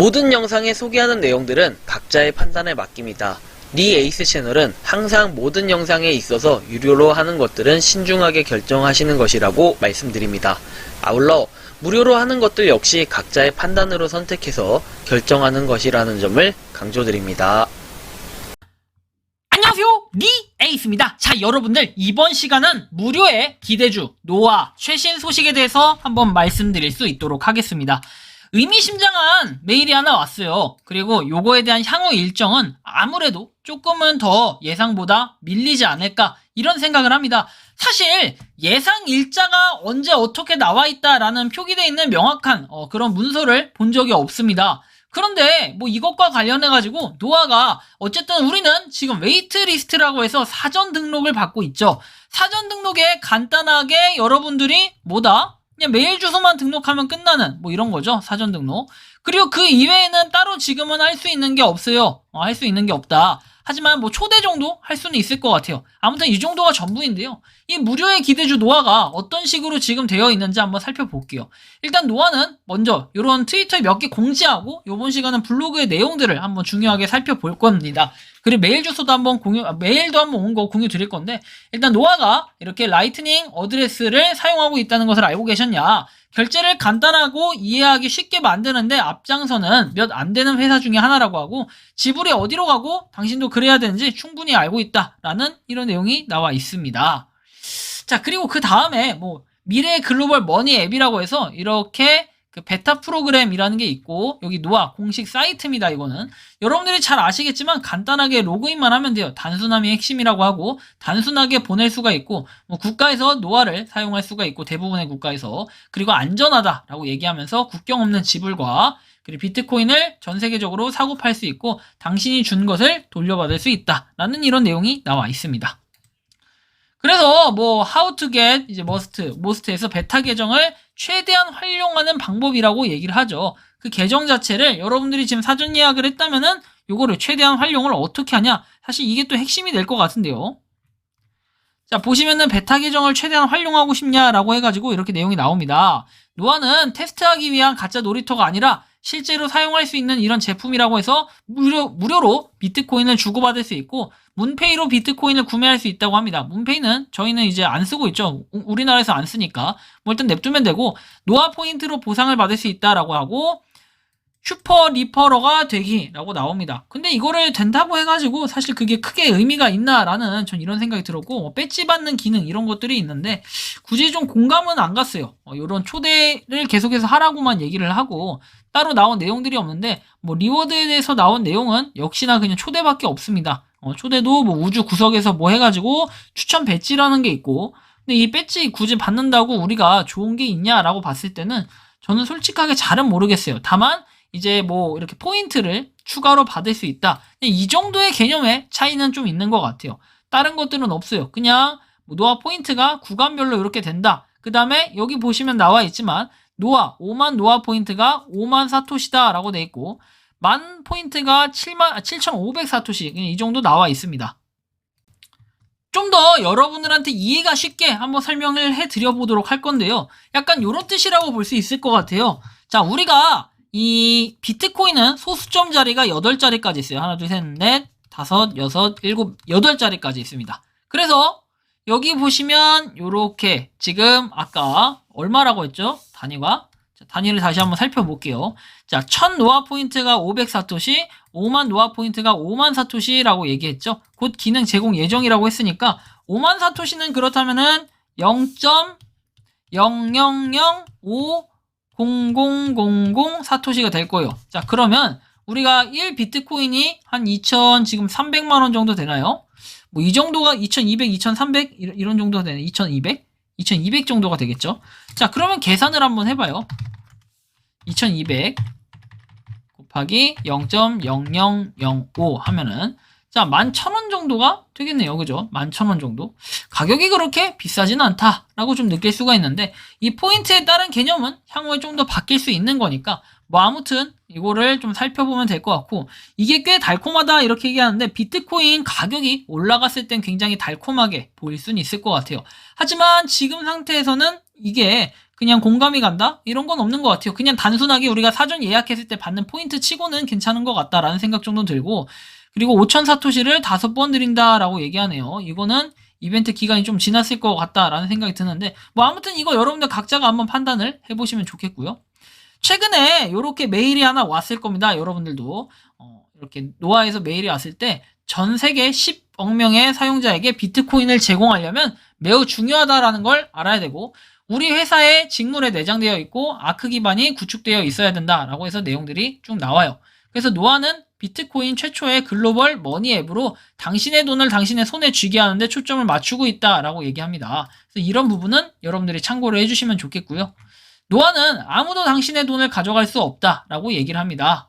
모든 영상에 소개하는 내용들은 각자의 판단에 맡깁니다. 니 에이스 채널은 항상 모든 영상에 있어서 유료로 하는 것들은 신중하게 결정하시는 것이라고 말씀드립니다. 아울러 무료로 하는 것들 역시 각자의 판단으로 선택해서 결정하는 것이라는 점을 강조드립니다. 안녕하세요, 니 에이스입니다. 자, 여러분들, 이번 시간은 무료의 기대주 노아 최신 소식에 대해서 한번 말씀드릴 수 있도록 하겠습니다. 의미심장한 메일이 하나 왔어요. 그리고 요거에 대한 향후 일정은 아무래도 조금은 더 예상보다 밀리지 않을까, 이런 생각을 합니다. 사실 예상 일자가 언제 어떻게 나와 있다라는 표기되어 있는 명확한 그런 문서를 본 적이 없습니다. 그런데 뭐 이것과 관련해 가지고 노아가 어쨌든 우리는 지금 웨이트리스트라고 해서 사전 등록을 받고 있죠. 사전 등록에 간단하게 여러분들이 뭐다? 그냥 메일 주소만 등록하면 끝나는 뭐 이런 거죠. 사전 등록. 그리고 그 이외에는 따로 지금은 할 수 있는 게 없어요. 할 수 있는 게 없다. 하지만 뭐 초대 정도 할 수는 있을 것 같아요. 아무튼 이 정도가 전부인데요. 이 무료의 기대주 노아가 어떤 식으로 지금 되어 있는지 한번 살펴볼게요. 일단 노아는 먼저 이런 트위터에 몇 개 공지하고 이번 시간은 블로그의 내용들을 한번 중요하게 살펴볼 겁니다. 그리고 메일 주소도 한번 메일도 한번 온 거 공유 드릴 건데, 일단 노아가 이렇게 라이트닝 어드레스를 사용하고 있다는 것을 알고 계셨냐? 결제를 간단하고 이해하기 쉽게 만드는데 앞장서는 몇 안 되는 회사 중에 하나라고 하고, 지불이 어디로 가고 당신도 그래야 되는지 충분히 알고 있다라는 이런 내용이 나와 있습니다. 자, 그리고 그 다음에 뭐 미래 글로벌 머니 앱이라고 해서 이렇게 그 베타 프로그램이라는 게 있고, 여기 노아 공식 사이트입니다. 이거는 여러분들이 잘 아시겠지만 간단하게 로그인만 하면 돼요. 단순함이 핵심이라고 하고, 단순하게 보낼 수가 있고, 뭐 국가에서 노아를 사용할 수가 있고, 대부분의 국가에서. 그리고 안전하다라고 얘기하면서 국경 없는 지불과 그리고 비트코인을 전 세계적으로 사고 팔 수 있고, 당신이 준 것을 돌려받을 수 있다라는 이런 내용이 나와 있습니다. 그래서 뭐 how to get 이제 most에서 베타 계정을 최대한 활용하는 방법이라고 얘기를 하죠. 그 계정 자체를 여러분들이 지금 사전 예약을 했다면은 요거를 최대한 활용을 어떻게 하냐? 사실 이게 또 핵심이 될 것 같은데요. 자, 보시면은 베타 계정을 최대한 활용하고 싶냐라고 해가지고 이렇게 내용이 나옵니다. 노아는 테스트하기 위한 가짜 놀이터가 아니라 실제로 사용할 수 있는 이런 제품이라고 해서 무료로 비트코인을 주고받을 수 있고, 문페이로 비트코인을 구매할 수 있다고 합니다. 문페이는 저희는 이제 안 쓰고 있죠. 우리나라에서 안 쓰니까. 뭐 일단 냅두면 되고, 노아 포인트로 보상을 받을 수 있다라고 하고, 슈퍼 리퍼러가 되기라고 나옵니다. 근데 이거를 된다고 해가지고 사실 그게 크게 의미가 있나라는 전 이런 생각이 들었고, 배지 받는 기능 이런 것들이 있는데 굳이 좀 공감은 안 갔어요. 이런 초대를 계속해서 하라고만 얘기를 하고 따로 나온 내용들이 없는데, 뭐 리워드에 대해서 나온 내용은 역시나 그냥 초대밖에 없습니다. 초대도 뭐 우주 구석에서 뭐 해가지고 추천 배지라는 게 있고, 근데 이 배지 굳이 받는다고 우리가 좋은 게 있냐라고 봤을 때는 저는 솔직하게 잘은 모르겠어요. 다만 이제 뭐 이렇게 포인트를 추가로 받을 수 있다, 이 정도의 개념의 차이는 좀 있는 것 같아요. 다른 것들은 없어요. 그냥 뭐 노아 포인트가 구간별로 이렇게 된다. 그 다음에 여기 보시면 나와 있지만 노아 5만 노아 포인트가 5만 사토시다 라고 돼 있고, 만 포인트가 7,500 사토시, 이 정도 나와 있습니다. 좀 더 여러분들한테 이해가 쉽게 한번 설명을 해드려 보도록 할 건데요. 약간 요런 뜻이라고 볼 수 있을 것 같아요. 자, 우리가 이 비트코인은 소수점 자리가 8자리까지 있어요. 하나, 둘, 셋, 넷, 다섯, 여섯, 일곱, 8자리까지 있습니다. 그래서 여기 보시면 요렇게 지금 아까 얼마라고 했죠? 단위가. 자, 단위를 다시 한번 살펴볼게요. 자, 1000 노아 포인트가 500 사토시, 5만 노아 포인트가 5만 사토시라고 얘기했죠. 곧 기능 제공 예정이라고 했으니까 5만 사토시는 그렇다면은 0.0005 0000 사토시가 될 거예요. 자, 그러면 우리가 1 비트코인이 한 2,000 지금 300만원 정도 되나요? 뭐 이 정도가 2,200, 2,300 이런 정도가 되네. 2,200? 2,200 정도가 되겠죠. 자, 그러면 계산을 한번 해봐요. 2,200 곱하기 0.0005 하면은 자, 11,000원 정도가 되겠네요. 그죠? 11,000원 정도. 가격이 그렇게 비싸지는 않다라고 좀 느낄 수가 있는데, 이 포인트에 따른 개념은 향후에 좀 더 바뀔 수 있는 거니까 뭐 아무튼 이거를 좀 살펴보면 될 것 같고, 이게 꽤 달콤하다 이렇게 얘기하는데 비트코인 가격이 올라갔을 땐 굉장히 달콤하게 보일 수는 있을 것 같아요. 하지만 지금 상태에서는 이게 그냥 공감이 간다? 이런 건 없는 것 같아요. 그냥 단순하게 우리가 사전 예약했을 때 받는 포인트 치고는 괜찮은 것 같다라는 생각 정도 들고, 그리고 5,000 사토시를 5번 드린다라고 얘기하네요. 이거는 이벤트 기간이 좀 지났을 것 같다라는 생각이 드는데, 뭐 아무튼 이거 여러분들 각자가 한번 판단을 해보시면 좋겠고요. 최근에 이렇게 메일이 하나 왔을 겁니다. 여러분들도 이렇게 노아에서 메일이 왔을 때 전 세계 10억 명의 사용자에게 비트코인을 제공하려면 매우 중요하다라는 걸 알아야 되고, 우리 회사의 직무에 내장되어 있고 아크 기반이 구축되어 있어야 된다라고 해서 내용들이 쭉 나와요. 그래서 노아는 비트코인 최초의 글로벌 머니 앱으로 당신의 돈을 당신의 손에 쥐게 하는데 초점을 맞추고 있다라고 얘기합니다. 그래서 이런 부분은 여러분들이 참고를 해주시면 좋겠고요. 노아는 아무도 당신의 돈을 가져갈 수 없다라고 얘기를 합니다.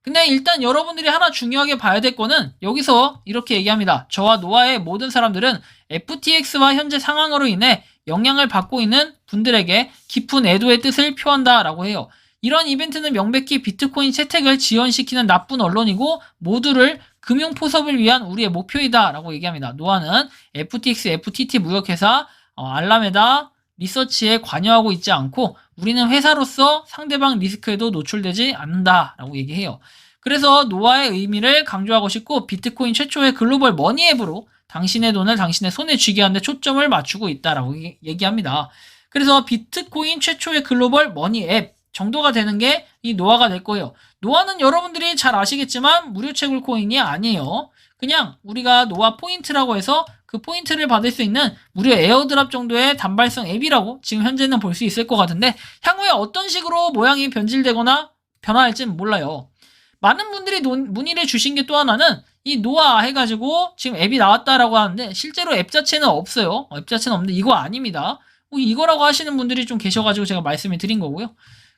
근데 일단 여러분들이 하나 중요하게 봐야 될 거는 여기서 이렇게 얘기합니다. 저와 노아의 모든 사람들은 FTX와 현재 상황으로 인해 영향을 받고 있는 분들에게 깊은 애도의 뜻을 표한다라고 해요. 이런 이벤트는 명백히 비트코인 채택을 지원시키는 나쁜 언론이고 모두를 금융 포섭을 위한 우리의 목표이다 라고 얘기합니다. 노아는 FTX, FTT 무역회사, 알라메다 리서치에 관여하고 있지 않고 우리는 회사로서 상대방 리스크에도 노출되지 않는다 라고 얘기해요. 그래서 노아의 의미를 강조하고 싶고 비트코인 최초의 글로벌 머니 앱으로 당신의 돈을 당신의 손에 쥐게 하는데 초점을 맞추고 있다라고 얘기합니다. 그래서 비트코인 최초의 글로벌 머니 앱 정도가 되는 게 이 노아가 될 거예요. 노아는 여러분들이 잘 아시겠지만 무료 채굴 코인이 아니에요. 그냥 우리가 노아 포인트라고 해서 그 포인트를 받을 수 있는 무료 에어드랍 정도의 단발성 앱이라고 지금 현재는 볼 수 있을 것 같은데 향후에 어떤 식으로 모양이 변질되거나 변화할지는 몰라요. 많은 분들이 문의를 주신 게 또 하나는 이 노아 해가지고 지금 앱이 나왔다라고 하는데 실제로 앱 자체는 없어요. 앱 자체는 없는데 이거 아닙니다. 이거라고 하시는 분들이 좀 계셔가지고 제가 말씀을 드린 거고요.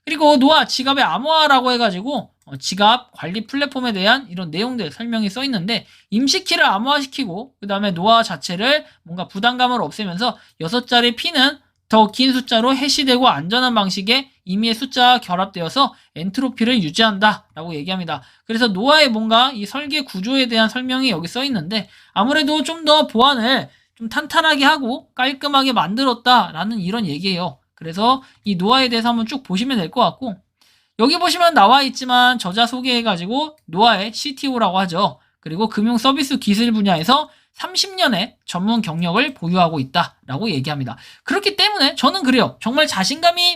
그리고 노아 지갑의 암호화라고 해가지고 지갑 관리 플랫폼에 대한 이런 내용들 설명이 써 있는데 임시키를 암호화시키고 그 다음에 노아 자체를 뭔가 부담감을 없애면서 6자리 P는 더 긴 숫자로 해시되고 안전한 방식의 임의의 숫자와 결합되어서 엔트로피를 유지한다 라고 얘기합니다. 그래서 노아의 뭔가 이 설계 구조에 대한 설명이 여기 써 있는데 아무래도 좀 더 보안을 좀 탄탄하게 하고 깔끔하게 만들었다라는 이런 얘기예요. 그래서 이 노아에 대해서 한번 쭉 보시면 될 것 같고 여기 보시면 나와 있지만 저자 소개해가지고 노아의 CTO라고 하죠. 그리고 금융 서비스 기술 분야에서 30년의 전문 경력을 보유하고 있다라고 얘기합니다. 그렇기 때문에 저는 그래요. 정말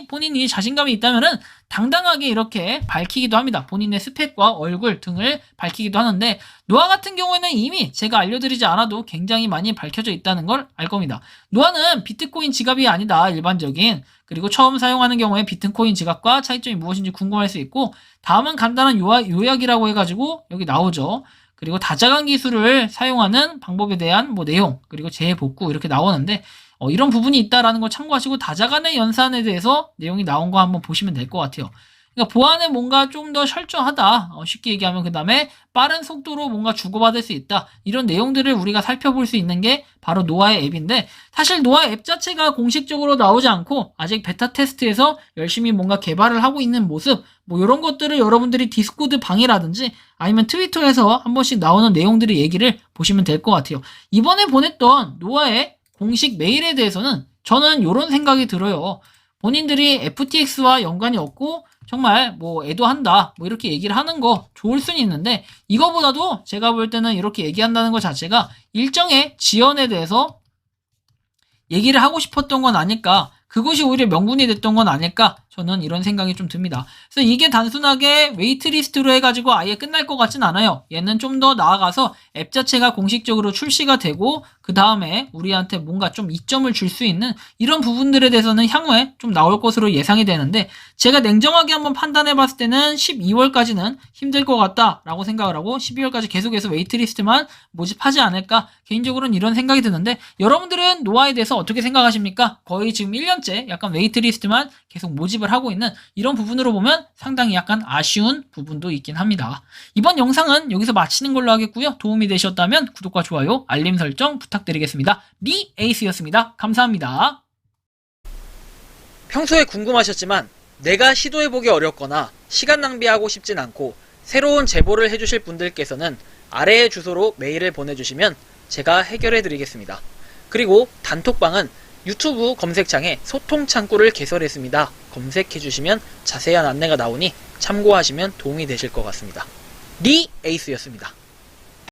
본인이 자신감이 있다면은 당당하게 이렇게 밝히기도 합니다. 본인의 스펙과 얼굴 등을 밝히기도 하는데 노아 같은 경우에는 이미 제가 알려드리지 않아도 굉장히 많이 밝혀져 있다는 걸 알 겁니다. 노아는 비트코인 지갑이 아니다. 일반적인. 그리고 처음 사용하는 경우에 비트코인 지갑과 차이점이 무엇인지 궁금할 수 있고 다음은 간단한 요약이라고 해가지고 여기 나오죠. 그리고 다자간 기술을 사용하는 방법에 대한 내용 그리고 재복구 이렇게 나오는데 이런 부분이 있다라는 걸 참고하시고 다자간의 연산에 대해서 내용이 나온 거 한번 보시면 될 것 같아요. 그러니까 보안에 뭔가 좀 더 철저하다. 쉽게 얘기하면 그 다음에 빠른 속도로 뭔가 주고받을 수 있다. 이런 내용들을 우리가 살펴볼 수 있는 게 바로 노아의 앱인데 사실 노아 앱 자체가 공식적으로 나오지 않고 아직 베타 테스트에서 열심히 뭔가 개발을 하고 있는 모습 이런 것들을 여러분들이 디스코드 방이라든지 아니면 트위터에서 한 번씩 나오는 내용들의 얘기를 보시면 될 것 같아요. 이번에 보냈던 노아의 공식 메일에 대해서는 저는 이런 생각이 들어요. 본인들이 FTX와 연관이 없고 정말 애도한다 이렇게 얘기를 하는 거 좋을 수는 있는데 이거보다도 제가 볼 때는 이렇게 얘기한다는 것 자체가 일정의 지연에 대해서 얘기를 하고 싶었던 건 아닐까, 그것이 오히려 명분이 됐던 건 아닐까, 저는 이런 생각이 좀 듭니다. 그래서 이게 단순하게 웨이트리스트로 해가지고 아예 끝날 것 같진 않아요. 얘는 좀 더 나아가서 앱 자체가 공식적으로 출시가 되고 그 다음에 우리한테 뭔가 좀 이점을 줄 수 있는 이런 부분들에 대해서는 향후에 좀 나올 것으로 예상이 되는데 제가 냉정하게 한번 판단해 봤을 때는 12월까지는 힘들 것 같다라고 생각을 하고 12월까지 계속해서 웨이트리스트만 모집하지 않을까, 개인적으로는 이런 생각이 드는데 여러분들은 노아에 대해서 어떻게 생각하십니까? 거의 지금 1년째 약간 웨이트리스트만 계속 모집을 하고 있는 이런 부분으로 보면 상당히 약간 아쉬운 부분도 있긴 합니다. 이번 영상은 여기서 마치는 걸로 하겠고요. 도움이 되셨다면 구독과 좋아요, 알림 설정 부탁드리겠습니다. 미 에이스였습니다. 감사합니다. 평소에 궁금하셨지만 내가 시도해보기 어렵거나 시간 낭비하고 싶진 않고 새로운 제보를 해주실 분들께서는 아래의 주소로 메일을 보내주시면 제가 해결해드리겠습니다. 그리고 단톡방은 유튜브 검색창에 소통 창구를 개설했습니다. 검색해주시면 자세한 안내가 나오니 참고하시면 도움이 되실 것 같습니다. 리 에이스였습니다.